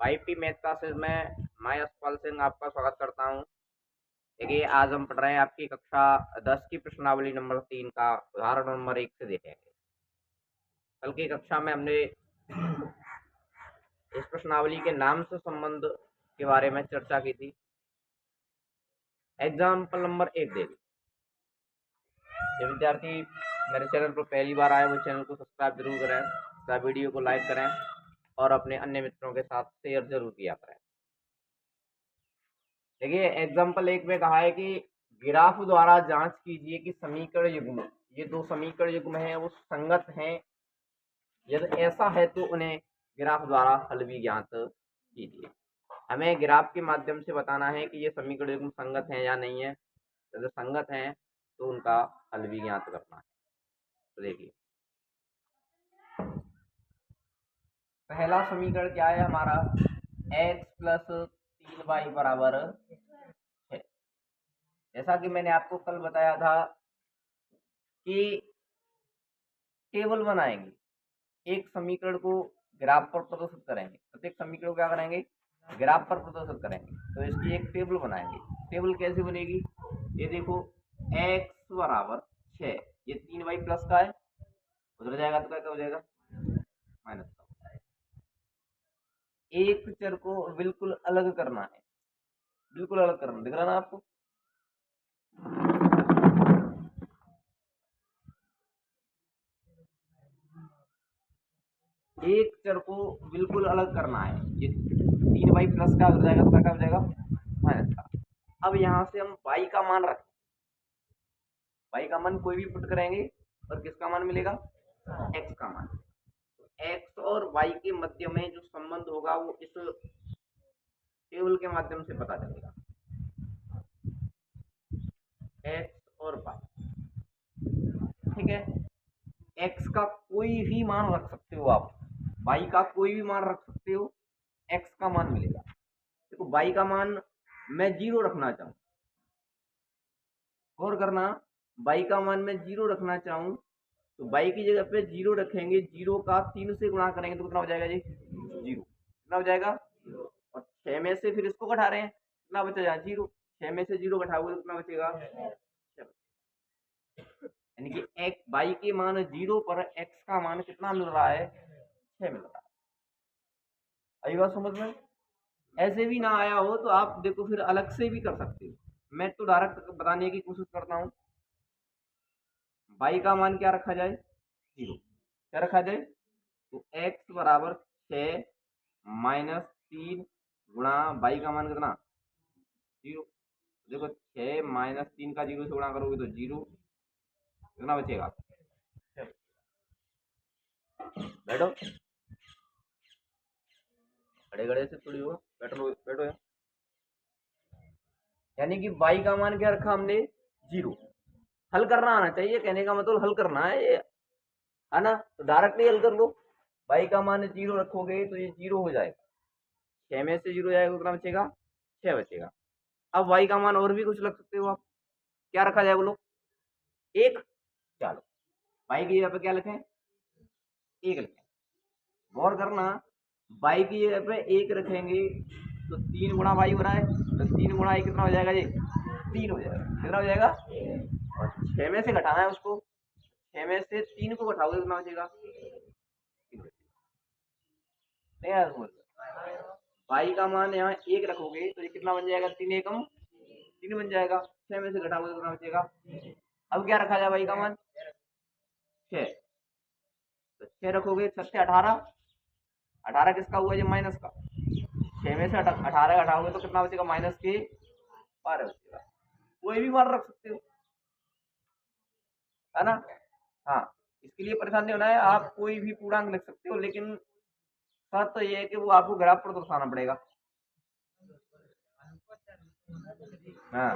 YP math classes में मैं यशपाल सिंह आपका स्वागत करता हूं। देखिए, आज हम पढ़ रहे हैं आपकी कक्षा 10 की प्रश्नावली नंबर 3 का उदाहरण नंबर 1 से देखेंगे। कल की कक्षा में हमने इस प्रश्नावली के नाम से संबंध के बारे में चर्चा की थी। एग्जाम्पल नंबर 1 देखिए। जो विद्यार्थी मेरे चैनल पर पहली बार आए वो चैनल को सब्सक्राइब जरूर करें तथा वीडियो को लाइक करें और अपने अन्य मित्रों के साथ शेयर जरूर किया करें। देखिए, एग्जाम्पल 1 में कहा है कि ग्राफ द्वारा जांच कीजिए कि समीकरण युग्म, ये दो समीकरण युग्म हैं वो संगत हैं। यदि ऐसा है तो उन्हें ग्राफ द्वारा हल भी ज्ञात कीजिए। हमें ग्राफ के माध्यम से बताना है कि ये समीकरण युग्म संगत हैं या नहीं है। यदि संगत हैं तो उनका हल भी ज्ञात करना है। तो देखिए, पहला समीकरण क्या है हमारा, x प्लस 3y बराबर 6। जैसा कि मैंने आपको कल बताया था कि टेबल बनाएंगे, एक समीकरण को ग्राफ पर प्रदर्शित करेंगे, प्रत्येक समीकरण को क्या करेंगे, ग्राफ पर प्रदर्शित करेंगे। तो इसकी एक टेबल बनाएंगे। टेबल कैसे बनेगी, ये देखो, x बराबर 6, ये 3y प्लस का है, उधर जाएगा तो क्या हो जाएगा, माइनस का। एक चर को बिल्कुल अलग करना है, बिल्कुल अलग करना, दिख रहा ना आपको। एक चर को बिल्कुल अलग करना है। ये 3y प्लस का हो जाएगा तो क्या हो जाएगा, माइनस का। अब यहाँ से हम y का मान रखें, y का मान कोई भी पुट करेंगे और किसका मान मिलेगा, x का मान। तो x और y के मध्य में जो संबंध होगा वो इस टेबल के माध्यम से पता चलेगा, x और y। ठीक है, x का कोई भी मान रख सकते हो आप, y का कोई भी मान रख सकते हो, x का मान मिलेगा। देखो, y का मान मैं 0 रखना चाहूँ, और करना, y का मान मैं 0 रखना चाहूँ तो y की जगह पे 0 रखेंगे, 0 का 3 से गुणा करेंगे तो कितना हो जाएगा जी, 0। कितना हो जाएगा, और 6 में से फिर इसको घटा रहे हैं, कितना बचा जाए, 0। 6 में से 0 घटाओगे तो कितना बचेगा, 6। यानी कि x y के मान 0 पर x का मान कितना मिल रहा है, 6 मिल रहा है। आई बात समझ में। ऐसे भी ना आया हो तो आप देखो फिर अलग से भी कर सकते हो, मैं तो डायरेक्ट बताने की कोशिश करता हूँ। y का मान क्या रखा जाए, 0। क्या रखा जाए, तो x बराबर 6 माइनस 3 गुणा y का मान कितना, 0। देखो, 6 माइनस 3 का 0 से गुणा करोगे तो 0, कितना बचेगा, 6। बैठो, खड़े खड़े से थोड़ी हो, बैठो बैठो। यानी कि y का मान क्या रखा हमने, 0। हल करना आना चाहिए, कहने का मतलब हल करना है ये, है ना। तो डायरेक्टली हल कर लो, y का मान 0 रखोगे तो ये 0 हो जाएगा, 6 में से 0 जाएगा, कितना बचेगा, 6 बचेगा। अब y का मान और भी कुछ रख सकते हो आप, क्या रखा जाए बोलो, 1। चलो, y की जगह पे क्या लिखें, 1 लिखें। गौर करना, y की जगह पे 1 रखेंगे तो 3 गुणा y हो रहा है, तो 3 गुणा y कितना हो जाएगा जी, 3 हो जाएगा। कितना हो जाएगा, और 6 में से घटाना है उसको, 6 में से 3 को घटाओगे कितना बचेगा, 3 बचेगा। नहीं यार, y का मान यहाँ 1 रखोगे तो ये कितना बन जाएगा, 3 एकम 3 बन जाएगा। 6 में से घटाओगे कितना बचेगा। अब क्या रखा जाए, y का मान 6, तो 6 रखोगे, 6 से 18, 18 किसका हुआ, ये माइनस का। 6 में से 18 घटाओगे तो कितना बचेगा, माइनस के 12 बचेगा। कोई भी मान रख सकते हो, है ना। हाँ, इसके लिए परेशान नहीं होना है, आप कोई भी पूर्णांक लिख सकते हो, लेकिन शर्त तो ये है कि वो आपको ग्राफ पर दर्शाना पड़ेगा। हाँ,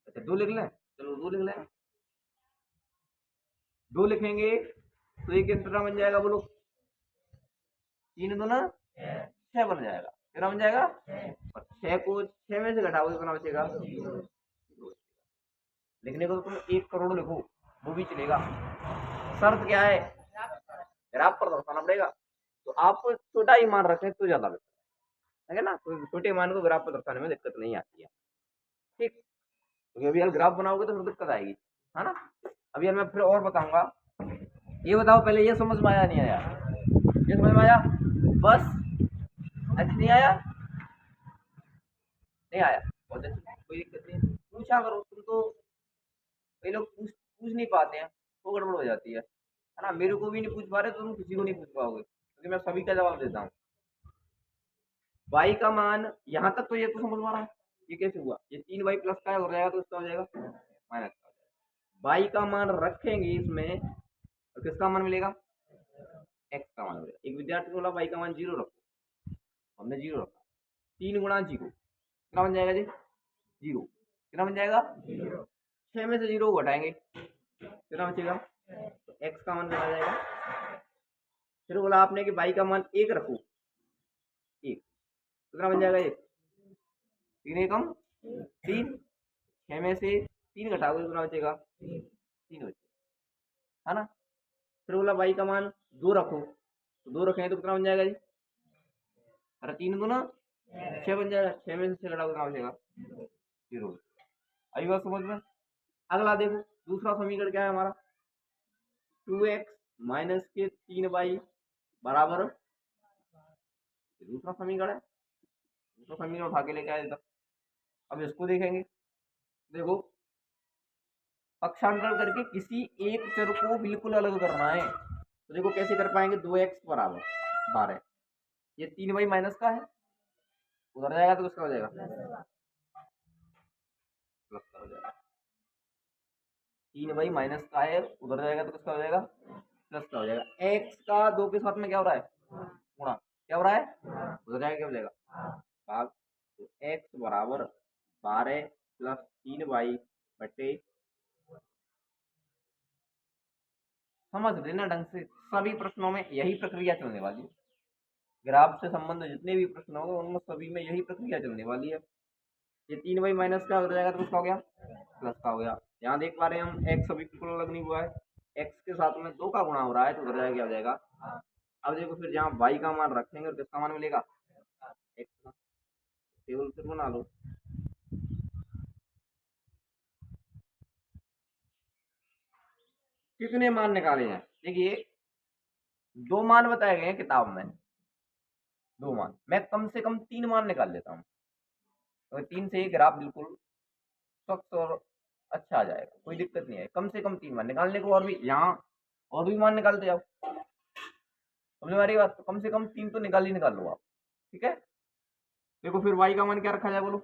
अच्छा 2 लिख लें, चलो 2 लिख लें। 2 लिखेंगे तो ये कितना बन जाएगा बोलो, 3 दूना 6 बन जाएगा, कितना बन जाएगा, और 6 को 6 में से घटाओगे कितना बचेगा, लिखने को तो तुम 1 करोड़ लिखो वो भी चलेगा, शर्त क्या है, ग्राफ पर दर्शाना पड़ेगा। तो आप छोटा ही मान रखें तो ज्यादा बेहतर। है ना, तो छोटे मान को ग्राफ पर दर्शाने में दिक्कत नहीं आती है। ठीक, क्योंकि अभी यार ग्राफ बनाओगे तो फिर दिक्कत आएगी, है ना। अभी यार मैं फिर और बताऊंगा। ये बताओ पहले, ये समझ में आया नहीं आया? ये समझ में आया बस? अच्छा नहीं आया? नहीं आया, बहुत अच्छा, कोई दिक्कत नहीं, पूछा करो। तुम तो कई लोग पूछ पूछ नहीं पाते हैं, तो गड़बड़ हो जाती है ना। मेरे को भी नहीं पूछ पा रहे तो तुम किसी को नहीं पूछ पाओगे, क्योंकि मैं सभी का जवाब देता हूँ। y का मान यहाँ तक तो ये तो समझ में आ रहा है, ये कैसे हुआ? ये 3y प्लस का हो जाएगा तो इसका हो जाएगा माइनस का। y का मान रखेंगे इसमें और किसका मान मिलेगा? x का मान मिलेगा। एक विद्यार्थी बोला y का मान 0 रखो, हमने 0 रखा। 3 गुणा 0 कितना बन जाएगा जी? 0। कितना बन जाएगा? 6 में से 0 को घटाएंगे, कितना बचेगा? तो x का मान कितना आ जाएगा? फिर बोला आपने कि y का मान 1 रखो, 1 कितना बन जाएगा? 1। 3 एकम 3, 6 में से 3 घटाओगे कितना बचेगा? 3 बचेगा, है ना। फिर बोला y का मान 2 रखो, तो 2 रखेंगे तो कितना बन जाएगा जी? अरे 3 दूना 6 बन जाएगा, 6 में से 6 घटाओगे कितना बचेगा? 0। आई बात समझ में? अगला देखो, दूसरा समीकरण क्या है हमारा? 2x माइनस के 3y बराबर, दूसरा समीकरण है। दूसरा समीकरण उठा के लेके आए इधर। अब इसको देखेंगे, देखो पक्षांतर करके किसी एक चर को बिल्कुल अलग करना है, तो देखो कैसे कर पाएंगे? 2x बराबर 12, ये 3y माइनस का है, उधर जाएगा तो किसका हो जाएगा? प्लस का हो जाएगा। 3y माइनस का है, उधर जाएगा तो किसका हो जाएगा? प्लस का हो जाएगा। x का 2 के साथ में क्या हो रहा है? गुणा। क्या हो रहा है? उधर जाएगा क्या हो जाएगा? भाग। तो x बराबर 12 प्लस 3y बटे, समझ लेना ढंग से, सभी प्रश्नों में यही प्रक्रिया चलने वाली है। ग्राफ से संबंध जितने भी प्रश्न होंगे उनमें सभी में यही प्रक्रिया चलने वाली है। ये 3y माइनस का हो जाएगा तो किसका हो गया? प्लस का हो गया। यहाँ देख पा रहे हैं हम x अभी बिल्कुल अलग नहीं हुआ है, x के साथ में 2 का गुणा हो रहा है, तो उधर जाएगा क्या हो जाएगा? अब देखो फिर जहाँ y का मान रखेंगे और किसका मान मिलेगा? x का। टेबल फिर बना लो। कितने मान निकाले हैं? देखिए 2 मान बताए गए हैं किताब में, 2 मान, मैं कम से कम 3 मान निकाल लेता हूँ, तो 3 से ही ग्राफ बिल्कुल स्वच्छ और अच्छा आ जाएगा, कोई दिक्कत नहीं है। कम से कम 3 मान निकालने को, और भी यहाँ और भी मान निकालते जाओ, समझ हमारी बात। तो कम से कम 3 तो निकाल ही निकाल लो आप, ठीक है। देखो फिर y का मान क्या रखा जाए, बोलो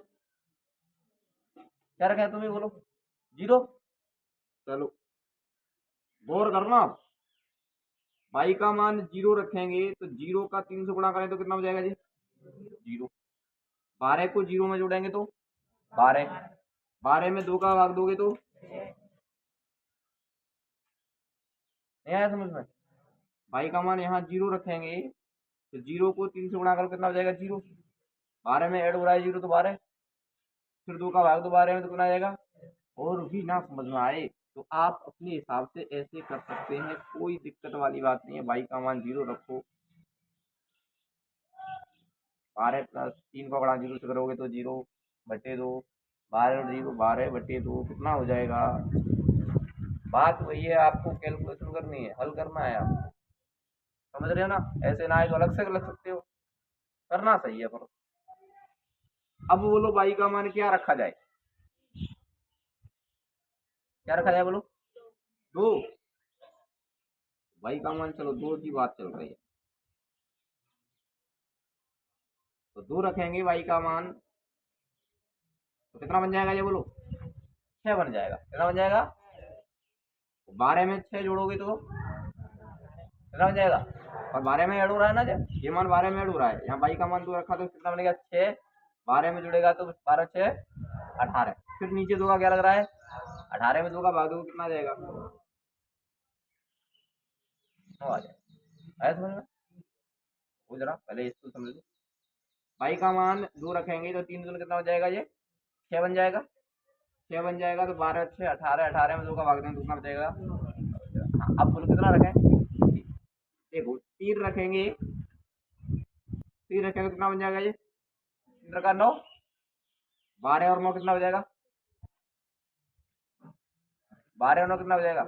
क्या रखा है, तुम ही बोलो। 0। चलो गौर करना आप, y का मान 0 रखेंगे तो 0 का 3 से गुणा करें तो कितना हो जाएगा जी? 0। 12 को 0 में जोड़ेंगे तो 12, 12 में 2 का भाग दोगे तो नहीं आया समझ में? y का मान यहाँ 0 रखेंगे तो 0 को 3 से गुणा करो कितना हो जाएगा? 0। 12 में ऐड हो रहा है 0 तो 12, फिर 2 का भाग दो 12 में तो कितना आ जाएगा? और भी ना समझ में आए तो आप अपने हिसाब से ऐसे कर सकते हैं, कोई दिक्कत वाली बात नहीं है। y का मान 0 रखो, 12 प्लस 3 का गुणा 0 से करोगे तो 0 बटे 2, 12 और 0 12 बटे 2 कितना हो जाएगा? बात वही है, आपको कैलकुलेशन करनी है, हल करना है आप, समझ रहे हो ना। ऐसे ना है तो अलग से लग सकते हो, करना सही है पर। अब बोलो y का मान क्या रखा जाए? क्या रखा जाए बोलो? 2। y का मान चलो 2 की बात चल रही है, तो 2 रखेंगे y का मान, तो कितना बन जाएगा ये बोलो? 6 बन जाएगा। कितना बन जाएगा? 12 में 6 जोड़ोगे तो कितना बन जाएगा? और 12 में ऐड हो रहा है ना, जब ये मान 12 में ऐड हो रहा है, यहाँ y का मान 2 रखा तो कितना बनेगा? 6। 12 में जुड़ेगा तो 12 6 18, फिर नीचे 2 का क्या लग रहा है? 18 में 2 का भाग दो कितना आ जाएगा? 9 आ जाएगा। आया समझ में? वो जरा पहले इसको समझ लो। y का मान 2 रखेंगे तो 3 दूनी कितना हो जाएगा? ये 6 बन जाएगा। 6 बन जाएगा तो 12 6 18, 18 में 2 का भाग दें तो कितना बचेगा? हाँ, अब बोलो कितना रखें? देखो 3 रखेंगे, 3 रखेंगे तो कितना बन जाएगा? ये कितना का 9, 12 और 9 कितना हो जाएगा, 12 और 9 कितना हो जाएगा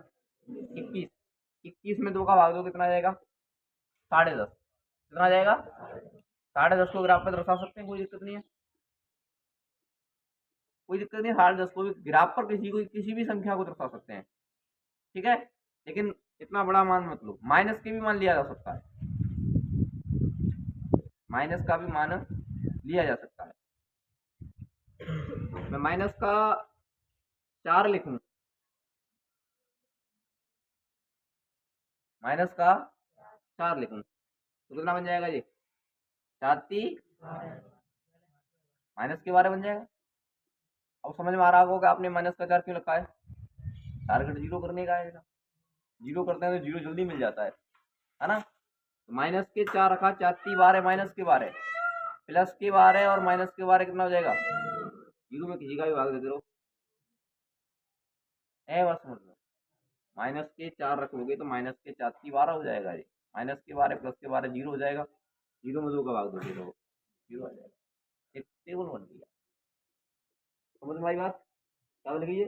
21, 21 में 2 का भाग दो कितना आ जाएगा 10.5, कितना आ जाएगा 10.5 को ग्राफ पर दर्शा सकते हैं, कोई दिक्कत नहीं है, कोई दिक्कत नहीं है, 10.5 को भी ग्राफ पर किसी भी संख्या को दर्शा सकते हैं, ठीक है। लेकिन इतना बड़ा मान मत लो, माइनस के भी मान लिया जा सकता है, माइनस का भी मान लिया जा सकता है। मैं माइनस का 4 लिखूं, माइनस का 4 लिखूं तो कितना बन जाएगा, ये 4 माइनस के 12 बन जाएगा। अब समझ में आ रहा होगा आपने माइनस का 4 क्यों लिखा है, टारगेट 0 करने का है, 0 करते हैं तो 0 जल्दी मिल जाता है ना। तो माइनस के 4 रखा, 4 12 माइनस के 12 प्लस के 12 और माइनस के 12 कितना हो जाएगा 0 में किसी का भी भाग देते रहो, बस समझ लो। माइनस के 4 रख लोगे तो माइनस के 4 12 हो जाएगा, ये माइनस के 12 प्लस के 12 0 हो जाएगा, 0 में 2 का भाग दोगे तो 0 आ जाएगा, एक टेबल बन गया। समझ में आई बात, क्या बन गई है,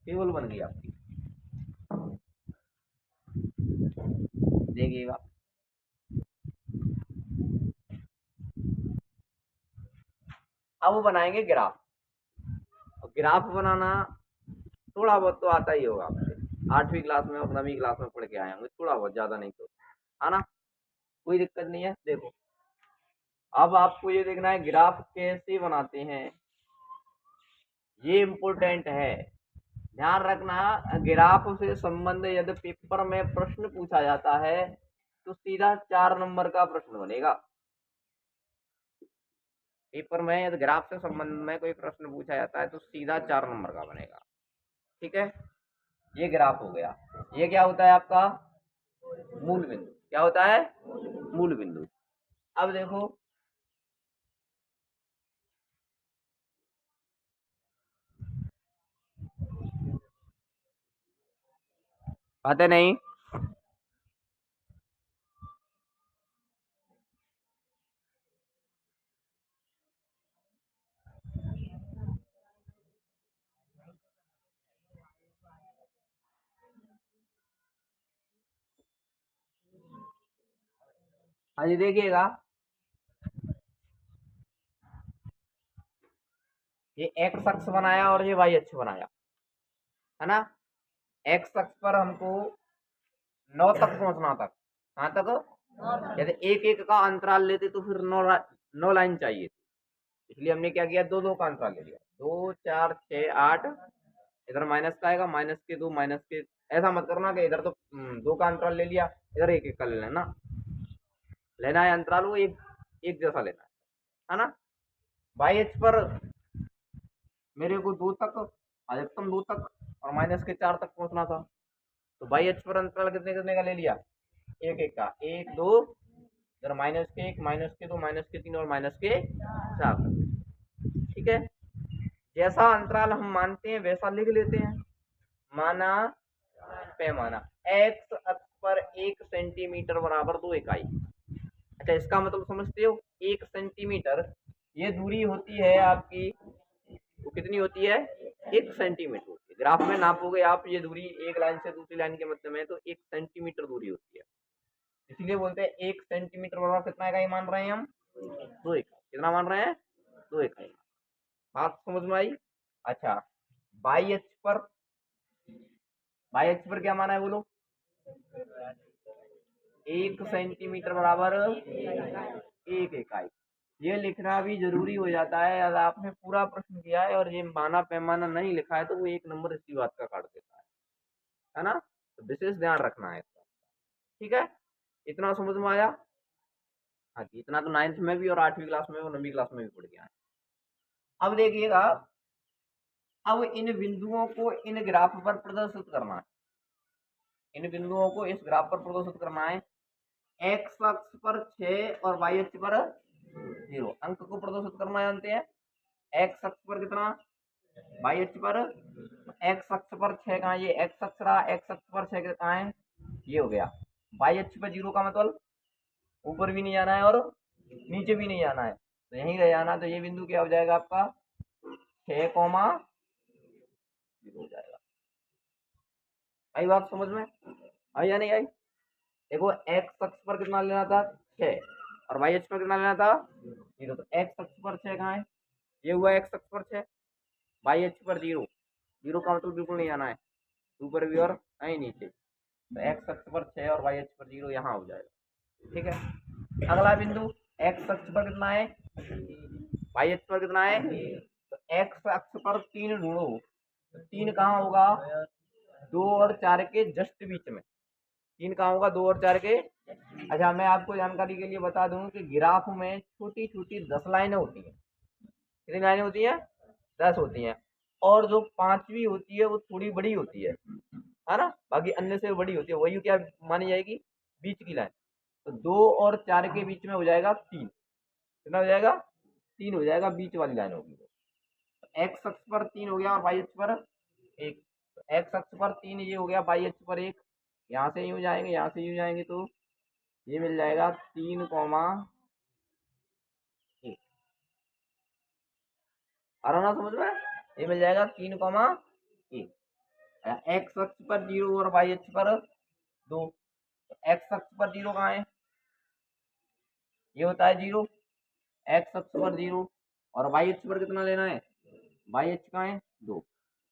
टेबल बन गई आपकी, देखिएगा। अब वो बनाएंगे ग्राफ, ग्राफ बनाना थोड़ा बहुत तो आता ही होगा आपसे, 8वीं क्लास में और 9वीं क्लास में पढ़ के आए होंगे, थोड़ा बहुत, ज्यादा नहीं तो, है ना, कोई दिक्कत नहीं है। देखो अब आपको ये देखना है ग्राफ कैसे बनाते हैं, ये इम्पोर्टेंट है, ध्यान रखना। ग्राफ से संबंध यदि पेपर में प्रश्न पूछा जाता है तो सीधा 4 नंबर का प्रश्न बनेगा, पेपर में यदि ग्राफ से संबंध में कोई प्रश्न पूछा जाता है तो सीधा 4 नंबर का बनेगा, ठीक है। ये ग्राफ हो गया, ये क्या होता है आपका मूल बिंदु, क्या होता है मूल बिंदु। अब देखो आते नहीं, हाँ जी देखिएगा, ये एक्स अक्ष बनाया और ये वाई अक्ष बनाया, है ना। एक्स अक्ष पर हमको 9 तक पहुंचना था, कहाँ तक, यदि एक एक का अंतराल लेते तो फिर 9 लाइन चाहिए, इसलिए हमने क्या किया 2 2 का अंतराल ले लिया, 2 4 6 8, इधर माइनस का आएगा, माइनस के 2 माइनस के, ऐसा मत करना कि इधर तो 2 का अंतराल ले लिया, इधर एक एक का ले लेना, लेना है अंतराल वो एक जैसा लेना है ना। बाई एच पर मेरे को 2 तक, अधिकतम 2 तक और माइनस के 4 तक पहुंचना था, तो बाई एच पर अंतराल कितने कितने का ले लिया, एक एक का, 1 2, इधर माइनस के 1 माइनस के 2 माइनस के 3 और माइनस के 4, ठीक है। जैसा अंतराल हम मानते हैं वैसा लिख लेते हैं, माना पैमाना एक्स अक्ष पर 1 सेंटीमीटर बराबर 2 इकाई। अच्छा इसका मतलब समझते हो, 1 सेंटीमीटर ये दूरी होती है आपकी, वो कितनी होती है 1 सेंटीमीटर होती है, ग्राफ में नापोगे आप ये दूरी एक लाइन से दूसरी लाइन के मध्य में तो 1 सेंटीमीटर दूरी होती है, इसलिए बोलते हैं 1 सेंटीमीटर बराबर कितना इकाई मान रहे हैं हम 2 इकाई, कितना मान रहे हैं 2 इकाई, बात समझ में आई। अच्छा बाई एच पर, बाई एच पर क्या माना है बोलो, 1 सेंटीमीटर बराबर 1 इकाई, ये लिखना भी जरूरी हो जाता है, अगर आपने पूरा प्रश्न किया है और ये माना पैमाना नहीं लिखा है तो वो 1 नंबर इसी बात का काट देता है ना, तो विशेष ध्यान रखना है इसका, ठीक है। इतना समझ में आया, हाँ जी, इतना तो 9th में भी और 8वीं क्लास में और 9वीं क्लास में भी पढ़ गया है। अब देखिएगा, अब इन बिंदुओं को इन ग्राफ पर प्रदर्शित करना है, इन बिंदुओं को इस ग्राफ पर प्रदर्शित करना है, एक्स अक्ष पर 6 और वाई अक्ष पर 0 अंक को प्रदर्शित करना जानते हैं, एक्स अक्ष पर कितना, वाई अक्ष पर, एक्स अक्ष पर 6 कहाँ, ये एक्स अक्ष रहा, एक्स अक्ष पर 6 कहाँ है, ये हो गया, वाई अक्ष पर 0 का मतलब ऊपर भी नहीं जाना है और नीचे भी नहीं जाना है, तो यहीं रह जाना। तो ये बिंदु क्या हो जाएगा आपका 6,0 हो जाएगा। आई बात समझ में? आई या नहीं आई? देखो एक्स अक्ष पर कितना लेना था 6 और वाई अक्ष पर कितना लेना था 0। तो एक्स अक्ष पर 6 कहाँ है? ये हुआ एक्स अक्ष पर 6, वाई अक्ष पर 0। 0 का मतलब बिल्कुल नहीं आना है, ऊपर भी और नहीं नीचे। तो एक्स अक्ष पर 6 और वाई अक्ष पर 0 यहाँ हो जाएगा। ठीक है, अगला बिंदु एक्स अक्ष पर कितना है, वाई अक्ष पर कितना है। तो एक्स अक्ष पर 3 ढूंढो, तो 3 कहाँ होगा 2 और 4 के जस्ट बीच में। 3 कहाँ होगा 2 और 4 के। अच्छा मैं आपको जानकारी के लिए बता दूं कि ग्राफ में छोटी छोटी 10 लाइनें होती हैं। कितनी लाइनें होती हैं? 10 होती हैं, और जो 5वीं होती है वो थोड़ी बड़ी होती है ना, बाकी अन्य से बड़ी होती है, वही क्या मानी जाएगी बीच की लाइन। तो 2 और 4 के बीच में हो जाएगा 3। कितना हो जाएगा 3 हो जाएगा, बीच वाली लाइन होगी। तो एक्स अक्ष पर 3 हो गया और वाई अक्ष पर 1। तो एक्स अक्ष पर 3 ये हो गया, वाई अक्ष पर 1। यहाँ से यूँ जाएंगे, यहाँ से यूँ जाएंगे, तो ये मिल जाएगा 3,1। आ रहा ना समझ में? ये मिल जाएगा 3,1। एक्स अक्ष पर 0 और वाई अक्ष पर 2। तो एक्स अक्ष पर 0 कहाँ है? ये होता है 0, एक्स अक्ष पर 0। और वाई अक्ष पर कितना लेना है? वाई अक्ष कहाँ है 2।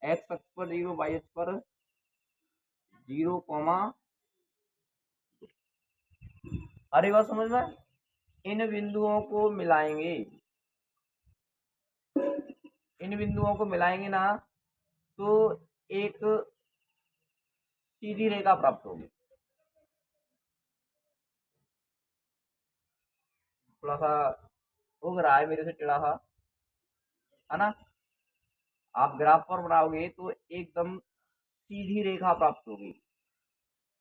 एक्स अक्ष पर 0, वाई अक्ष पर 0, अरे बात समझ में? इन बिंदुओं को मिलाएंगे, इन बिंदुओं को मिलाएंगे ना, तो एक सीधी रेखा प्राप्त होगी। थोड़ा सा उग रहा है मेरे से टेढ़ा सा, है ना। आप ग्राफ पर बनाओगे तो एकदम सीधी रेखा प्राप्त होगी।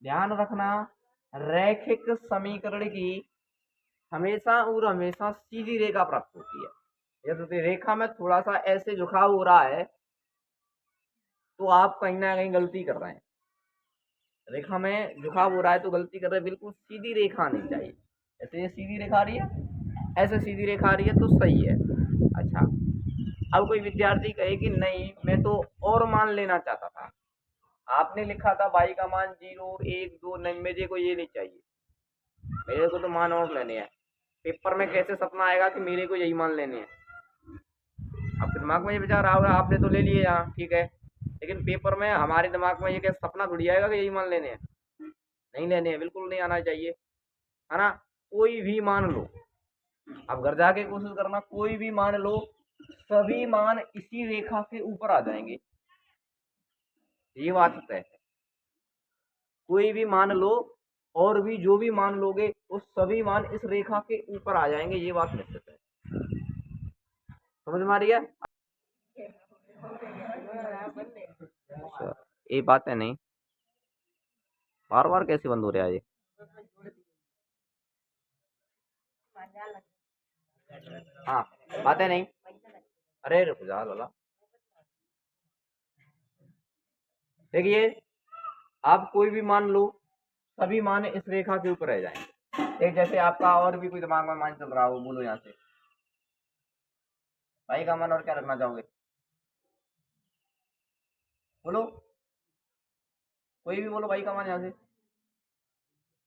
ध्यान रखना, रैखिक समीकरण की हमेशा और हमेशा सीधी रेखा प्राप्त होती है। यदि रेखा में थोड़ा सा ऐसे झुकाव हो रहा है तो आप कहीं ना कहीं गलती कर रहे हैं। रेखा में झुकाव हो रहा है तो गलती कर रहे हैं। बिल्कुल सीधी रेखा नहीं चाहिए। ऐसे ये सीधी रेखा आ रही है, ऐसे सीधी रेखा आ रही है तो सही है। अच्छा, अब कोई विद्यार्थी कहे कि नहीं मैं तो और मान लेना चाहता था, आपने लिखा था y का मान 0, 1, 2, नहीं मुझे को ये नहीं चाहिए, मेरे को तो मान और लेने हैं। पेपर में कैसे सपना आएगा कि मेरे को यही मान लेने हैं? आपके दिमाग में ये विचार आओगे, आपने तो ले लिए यहाँ, ठीक है, लेकिन पेपर में हमारे दिमाग में ये क्या सपना थोड़ी आएगा कि यही मान लेने हैं? नहीं लेने हैं, बिल्कुल नहीं आना चाहिए, है ना। कोई भी मान लो, अब घर जाके कोशिश करना, कोई भी मान लो, सभी मान इसी रेखा के ऊपर आ जाएंगे, ये बात तय है। कोई भी मान लो और भी जो भी मान लोगे वो सभी मान इस रेखा के ऊपर आ जाएंगे, ये बात निश्चित है। समझ में आ रही है? अच्छा, ये बात है नहीं, बार बार कैसे बंद हो रहा है ये? हाँ, बातें नहीं, अरे रुक जा लाला। देखिए, आप कोई भी मान लो, सभी मान इस रेखा के ऊपर रह जाएंगे। एक जैसे आपका और भी कोई दिमाग में मान चल रहा हो, बोलो यहाँ से भाई का मान और क्या रखना चाहोगे, बोलो, कोई भी बोलो भाई का मान। यहाँ से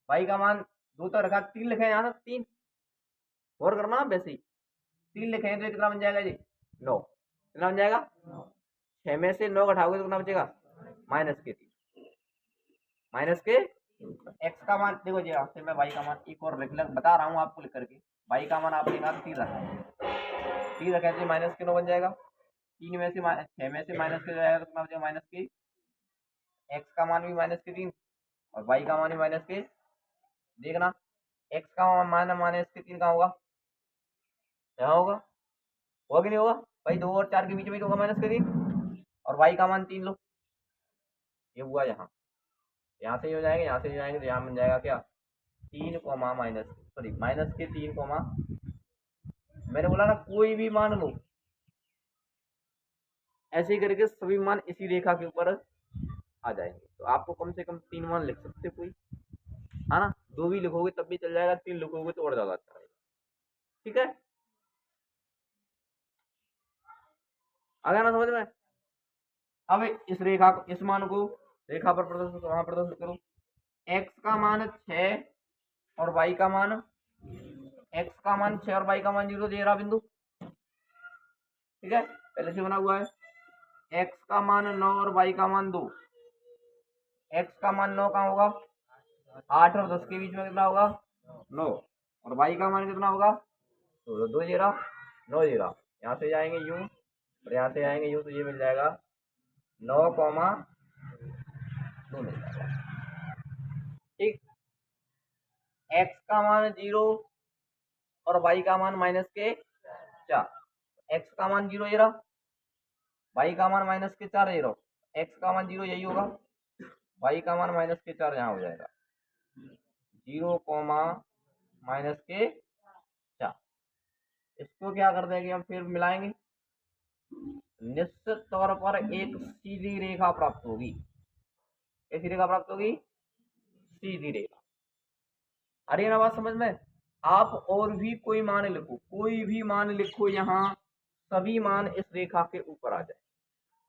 भाई का मान 2 तक रखा, 3 लिखे यहाँ तक, 3 और करना वैसे ही 3 लिखे हैं तो कितना बन जाएगा जी 9। कितना बन जाएगा 6 में से 9 घटाओगे तो कितना बचेगा -3, एक्स का मान देखो जी। आपसे मैं वाई का मान एक और लिख बता रहा हूँ आपको लिख करके। वाई का मान आपने कहा 3 रखा है, 3 रखा है तो -9 बन जाएगा। 3 में से 6 में से माइनस के जाएगा तो कितना बचेगा -के। एक्स का मान भी -3 और वाई का मान भी -के। देखना एक्स का मान -3 कहाँ होगा, यहाँ होगा कि नहीं होगा भाई? 2 और 4 के बीच में होगा -3 और वाई का मान 3 लो, ये हुआ यहाँ। यहाँ से हो जाएंगे, यहाँ से हो जाएंगे तो यहाँ बन जाएगा क्या 3 -3, मैंने बोला ना कोई भी मान लो, ऐसे ही करके सभी मान इसी रेखा के ऊपर आ जाएंगे। तो आपको कम से कम 3 मान लिख सकते कोई, है ना। 2 भी लिखोगे तब भी चल जाएगा, 3 लिखोगे तो और ज्यादा अच्छा रहेगा। ठीक है, आ गया ना समझ में। अब इस रेखा को, इस मान को रेखा पर प्रदर्शित, वहां प्रदर्शित करो। x का मान 6 और y का मान, x का मान 6 और y का मान 0 दे रहा बिंदु। ठीक है, पहले से बना हुआ है। x का मान 9 और y का मान 2। x का मान 9 कहाँ होगा, 8 और 10 के बीच में कितना होगा, 9। और y का मान कितना होगा, 2 जीरा 9 जीरा। यहाँ से जाएंगे यूं और यहाँ से आएंगे यूं, तो ये मिल जाएगा 9,2 मिल जाएगा। ठीक, x का मान 0 और y का मान -4। x का मान 0 ये रहा, y का मान -4 ये रहा। x का मान 0 यही होगा, y का मान -4 यहाँ हो जाएगा। 0, -4। इसको क्या कर देंगे हम, फिर मिलाएंगे। निश्चित तौर पर एक सीधी रेखा प्राप्त होगी। कैसी रेखा प्राप्त होगी, सीधी रेखा। अरे ना बात समझ में। आप और भी कोई मान लिखो, कोई भी मान लिखो, यहाँ सभी मान इस रेखा के ऊपर आ जाए।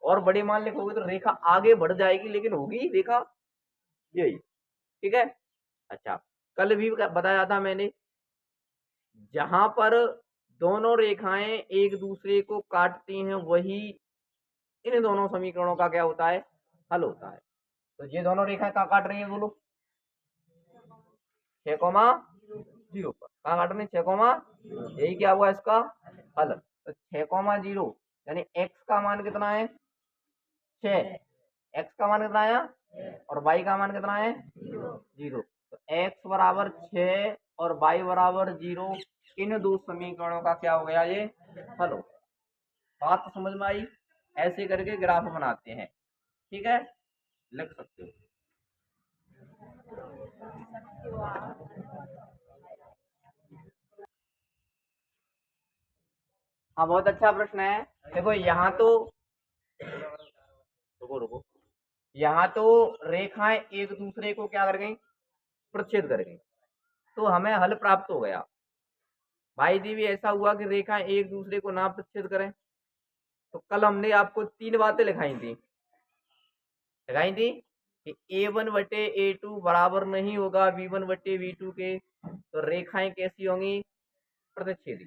और बड़े मान लिखोगे तो रेखा आगे बढ़ जाएगी, लेकिन होगी रेखा यही। ठीक है, अच्छा, कल भी बताया था मैंने, जहां पर दोनों रेखाएं एक दूसरे को काटती हैं वही इन दोनों समीकरणों का क्या होता है, हल होता है। तो ये दोनों रेखाएं कहाँ काट रही हैं बोलो, 6,0 पर। कहाँ काट रही है, 6, यही क्या हुआ इसका हल। तो 6,0 यानी x का मान कितना है, 6। x का मान कितना आया और y का मान कितना है, 0। तो x बराबर 6 और y बराबर 0, इन दो समीकरणों का क्या हो गया, ये हल हो। बात तो समझ में आई। ऐसे करके ग्राफ बनाते हैं। ठीक है, लिख सकते हो। हाँ, बहुत अच्छा प्रश्न है। देखो यहाँ तो, रुको रुको, यहाँ तो रेखाएं एक दूसरे को क्या कर गई, प्रच्छेद कर गई, तो हमें हल प्राप्त हो गया। भाई जी भी ऐसा हुआ कि रेखाएं एक दूसरे को ना प्रच्छेद करें। तो कल हमने आपको 3 बातें लिखाई थी कि a1/a2 बराबर नहीं होगा b1/b2 के। तो रेखाएं कैसी होंगी, प्रतिच्छेदी।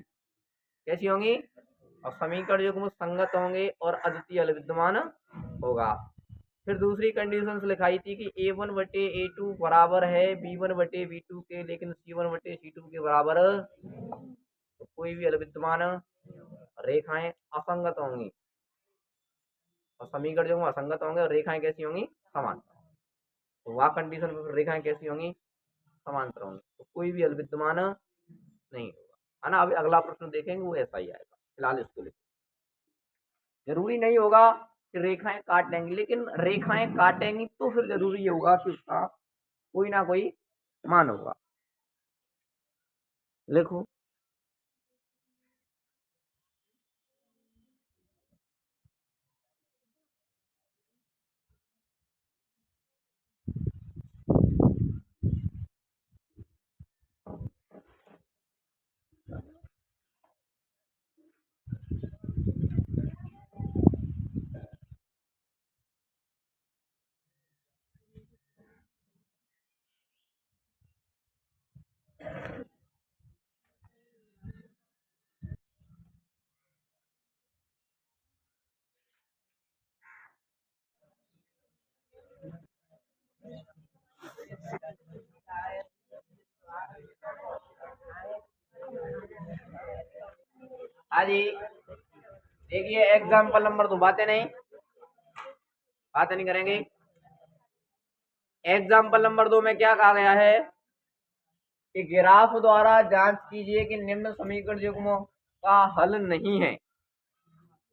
कैसी होंगी, और समीकरण युग्म संगत होंगे और अद्वितीय हल विद्यमान होगा। फिर दूसरी कंडीशन लिखाई थी कि a1/a2 बराबर है b1/b2 के, लेकिन c1/c2 के बराबर, तो कोई भी हल विद्यमान, रेखाएं असंगत होंगी और समीकरण जो असंगत होंगे और रेखाएं कैसी होंगी, समांतर। तो वह कंडीशन में रेखाएं कैसी होंगी, समांतर होंगी। तो कोई भी हल विद्यमान नहीं होगा, है ना। अभी अगला प्रश्न देखेंगे वो ऐसा ही आएगा। फिलहाल इसको लिखो। जरूरी नहीं होगा कि रेखाएं काट लेंगी, लेकिन रेखाएं काटेंगी तो फिर जरूरी ये होगा कि उसका कोई ना कोई मान होगा। लिखो। हाँ जी, देखिए एग्जाम्पल नंबर 2, बातें नहीं करेंगे। एग्जाम्पल नंबर 2 में क्या कहा गया है कि ग्राफ द्वारा जांच कीजिए कि निम्न समीकरण युग्मों का हल नहीं है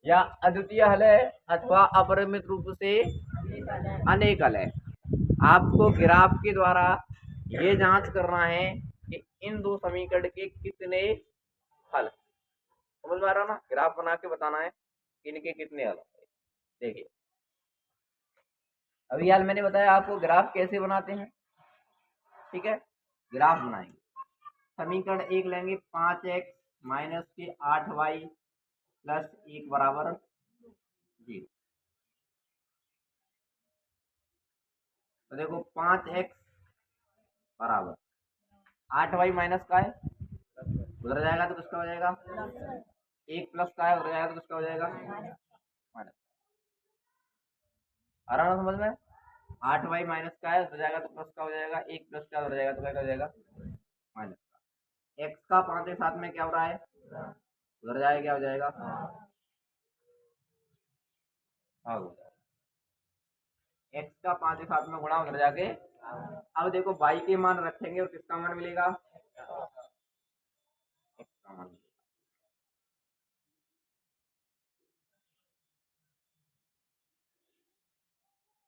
या अद्वितीय हल है अथवा अपरिमित रूप से अनेक हल है। आपको ग्राफ के द्वारा ये जांच करना है कि इन दो समीकरण के कितने हल। समझ में आ रहा ना, ग्राफ बना के बताना है कि इनके कितने हल। देखिए, अभी यार मैंने बताया आपको ग्राफ कैसे बनाते हैं। ठीक है, ग्राफ बनाएंगे। समीकरण 1 लेंगे 5x माइनस के 8y प्लस 1 बराबर 0। तो देखो 5x बराबर 8y माइनस का है, उधर जाएगा तो किसका हो जाएगा, 1 प्लस का है, उधर जाएगा तो किसका हो जाएगा, माइनस। आ रहा ना समझ में? 8y माइनस का है, उधर जाएगा तो प्लस का हो जाएगा, 1 प्लस का उधर जाएगा तो क्या हो जाएगा, माइनस का। x का 5 के साथ में क्या हो रहा है, उधर जाएगा क्या हो जाएगा, भाग हो जाएगा। x का 5 के साथ में गुणा उधर जाके। अब देखो y के मान रखेंगे और किसका मान मिलेगा, x का मान।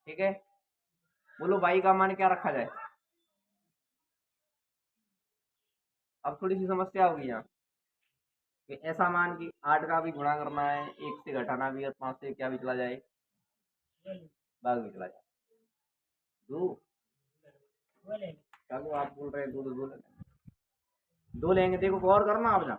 ठीक है, बोलो y का मान क्या रखा जाए। अब थोड़ी सी समस्या होगी यहाँ कि ऐसा मान कि 8 का भी गुणा करना है, 1 से घटाना भी है, 5 से क्या भी चला जाए, भाग भी चला जाए। दो चलो आप बोल रहे हैं दो, दो लेंगे, देखो गौर करना आप ना।